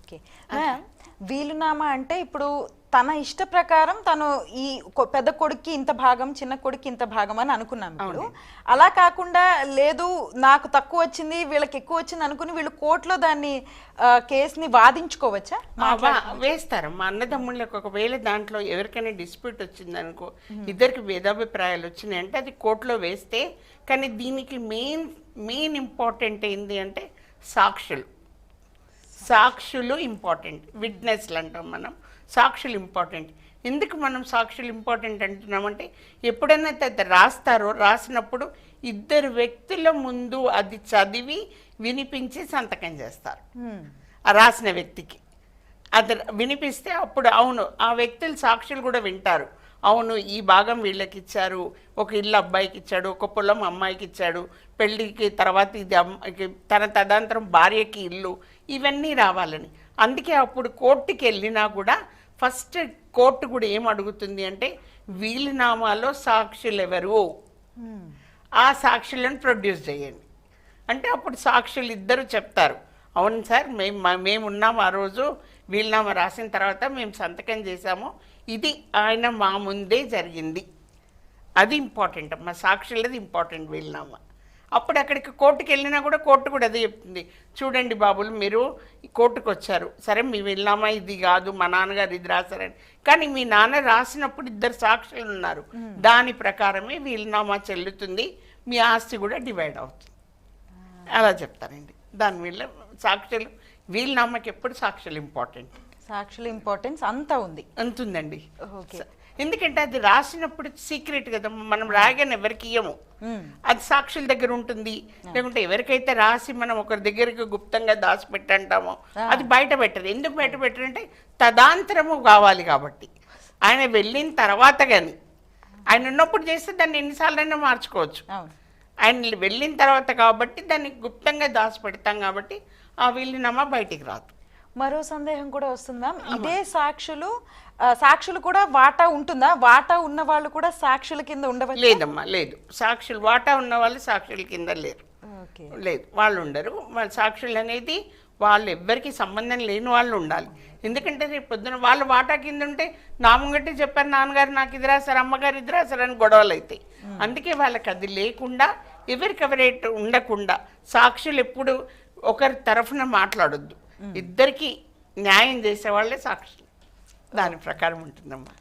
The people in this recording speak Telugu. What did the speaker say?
ఓకే మ్యామ్, వీలునామా అంటే ఇప్పుడు తన ఇష్ట ప్రకారం తను ఈ పెద్ద కొడుక్కి ఇంత భాగం, చిన్న కొడుక్కి ఇంత భాగం అని అనుకున్నాం. ఇప్పుడు అలా కాకుండా లేదు నాకు తక్కువ వచ్చింది వీళ్ళకి ఎక్కువ వచ్చింది అనుకుని వీళ్ళు కోర్టులో దాన్ని కేసుని వాదించుకోవచ్చా? వేస్తారు. మా అన్నదమ్ముళ్ళకి ఒకవేళ దాంట్లో ఎవరికైనా డిస్ప్యూట్ వచ్చింది అనుకో, ఇద్దరికి భేదాభిప్రాయాలు వచ్చినాయి అంటే అది కోర్టులో వేస్తే, కానీ దీనికి మెయిన్ ఇంపార్టెంట్ ఏంటి అంటే సాక్షులు ఇంపార్టెంట్. విట్నెస్లు అంటాం మనం, సాక్షులు ఇంపార్టెంట్. ఎందుకు మనం సాక్షులు ఇంపార్టెంట్ అంటున్నామంటే ఎప్పుడైనా రాసినప్పుడు ఇద్దరు వ్యక్తుల ముందు అది చదివి వినిపించి సంతకం చేస్తారు. ఆ రాసిన వ్యక్తికి అది వినిపిస్తే అప్పుడు అవును ఆ వ్యక్తులు సాక్షులు కూడా వింటారు. అవును ఈ భాగం వీళ్ళకి ఇచ్చారు, ఒక ఇల్లు అబ్బాయికి ఇచ్చాడు, ఒక పొలం అమ్మాయికి ఇచ్చాడు, పెళ్ళికి తర్వాత ఇది అమ్మాయికి, తన తదనంతరం భార్యకి ఇల్లు, ఇవన్నీ రావాలని. అందుకే అప్పుడు కోర్టుకి వెళ్ళినా కూడా ఫస్ట్ కోర్టు కూడా ఏం అడుగుతుంది అంటే వీలునామాలో సాక్షులు ఎవరు, ఆ సాక్షులను ప్రొడ్యూస్ చేయండి అంటే అప్పుడు సాక్షులు ఇద్దరు చెప్తారు, అవును సార్ మేము ఉన్నాము ఆ రోజు, వీలునామా రాసిన తర్వాత మేము సంతకం చేశాము, ఇది ఆయన మా ముందే జరిగింది. అది ఇంపార్టెంట్ అమ్మా, సాక్షులది ఇంపార్టెంట్ వీలునామా. అప్పుడు అక్కడికి కోర్టుకి వెళ్ళినా కూడా కోర్టు కూడా అదే చెప్తుంది, చూడండి బాబులు మీరు కోర్టుకు వచ్చారు, సరే మీ వీలునామా ఇది కాదు మా నాన్నగారు ఇది రాశారని, కానీ మీ నాన్న రాసినప్పుడు ఇద్దరు సాక్షులు ఉన్నారు, దాని ప్రకారమే వీలునామా చెల్లుతుంది, మీ ఆస్తి కూడా డివైడ్ అవుతుంది అలా చెప్తారండి. దానివల్ల సాక్షులు వీలునామాకి ఎప్పుడు సాక్షులు ఇంపార్టెంట్. సాక్షులు ఇంపార్టెన్స్ అంతా అంతుందండి. ఎందుకంటే అది రాసినప్పుడు సీక్రెట్ కదా, మనం రాగానే ఎవరికి ఇయ్యము, అది సాక్షుల దగ్గర ఉంటుంది. లేకుంటే ఎవరికైతే రాసి మనం ఒకరి దగ్గరికి గుప్తంగా దాచిపెట్టంటామో అది బయట పెట్టరు. ఎందుకు బయట పెట్టరంటే తదాంతరము కావాలి కాబట్టి. ఆయన వెళ్ళిన తర్వాత కానీ ఆయన ఉన్నప్పుడు చేస్తే దాన్ని ఎన్నిసార్లైనా మార్చుకోవచ్చు. ఆయన వెళ్ళిన తర్వాత కాబట్టి దాన్ని గుప్తంగా దాచిపెడతాం కాబట్టి ఆ వీలునామా బయటికి రాదు. మరో సందేహం కూడా వస్తుంది మ్యామ్, ఇదే సాక్షులు కూడా వాటా ఉంటుందా? వాటా ఉన్న వాళ్ళు కూడా సాక్షుల కింద ఉండవచ్చు? లేదమ్మా, లేదు. సాక్షులు వాటా ఉన్న వాళ్ళు సాక్షుల కింద లేరు. లేదు, వాళ్ళు ఉండరు. వాళ్ళ సాక్షులు అనేది వాళ్ళు ఎవ్వరికి సంబంధం లేని వాళ్ళు ఉండాలి. ఎందుకంటే రేపు పొద్దున వాళ్ళు వాటా కింద ఉంటే నా ముంగట్టి చెప్పారు నాన్నగారు నాకు ఇది రాశారు, అమ్మగారు ఇది రాశారు అని గొడవలు అవుతాయి. అందుకే వాళ్ళకి అది లేకుండా ఎవరికెవరైతే ఉండకుండా సాక్షులు ఎప్పుడు ఒకరి తరఫున మాట్లాడొద్దు, ఇద్దరికి న్యాయం చేసేవాళ్ళే సాక్షులు. దాని ప్రకారం ఉంటుందమ్మా.